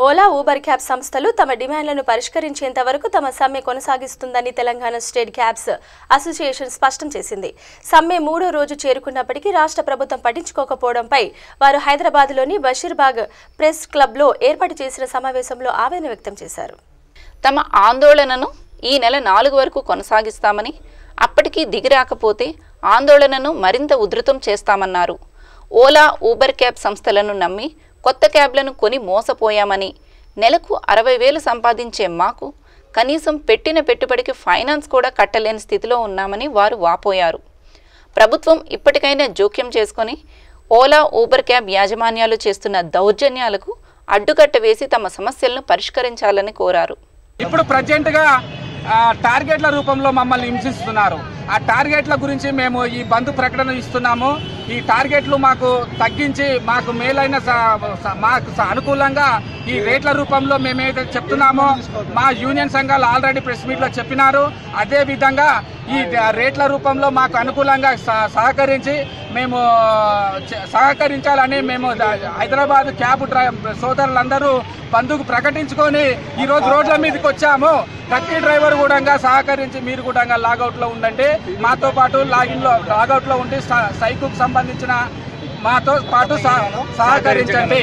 Ola, Uber cab సంస్థలు తమ డిమాండ్లను పరిష్కరించేంత వరకు తమ సమ్మె కొనసాగిస్తుందని తెలంగాణ స్టేట్ క్యాబ్స్ అసోసియేషన్ స్పష్టం చేసింది. సమ్మె 3వ రోజు చేరుకున్నప్పటికీ రాష్ట్ర ప్రభుత్వం పట్టించుకోకపోవడంపై వారు హైదరాబాద్లోని బషీర్బాగ్ ప్రెస్ క్లబ్లో ఏర్పాటు చేసిన సమావేశంలో ఆవేదన వ్యక్తం చేశారు. తమ ఆందోళనను ఈ నెల 4 వరకు కొనసాగిస్తామని, అప్పటికీ దిగిరాకపోతే ఆందోళనను మరింత ఉధృతం చేస్తామన్నారు. ఓలా, ఊబర్ క్యాబ్ సంస్థలను నమ్మి కొత్త క్యాబ్లను కొని మోసపోయామని, నెలకు 60,000 సంపాదించే మాకు కనీసం పెట్టిన పెట్టుబడికి ఫైనాన్స్ కూడా కట్టలేని స్థితిలో ఉన్నామని వారు వాపోయారు. ప్రభుత్వం ఇప్పటికైనా జోక్యం చేసుకొని ఓలా, ఊబర్ క్యాబ్ యాజమాన్యాలు చేస్తున్న దౌర్జన్యాలకు అడ్డుకట్ట వేసి తమ సమస్యలను పరిష్కరించాలని కోరారు. ఇప్పుడు ప్రజెంట్గా టార్గెట్ల రూపంలో మమ్మల్ని హింసిస్తున్నారు. ఆ టార్గెట్ల గురించి మేము ఈ బంద్ ప్రకటన ఇస్తున్నాము. ఈ టార్గెట్లు మాకు తగ్గించి మాకు మేలైన మాకు అనుకూలంగా ఈ రేట్ల రూపంలో మేమైతే చెప్తున్నామో మా యూనియన్ సంఘాలు ఆల్రెడీ ప్రెస్ మీట్లో చెప్పినారు. అదేవిధంగా ఈ రేట్ల రూపంలో మాకు అనుకూలంగా సహకరించాలని మేము హైదరాబాద్ క్యాబ్ సోదరులందరూ బంద్కు ప్రకటించుకొని ఈరోజు రోడ్ల మీదకి వచ్చాము. ప్రతి డ్రైవర్ కూడా సహకరించి మీరు కూడా లాగౌట్లో ఉండండి, మాతో పాటు లాగౌట్లో ఉండి సైకుకు సంబంధించిన మాతో పాటు సహకరించండి.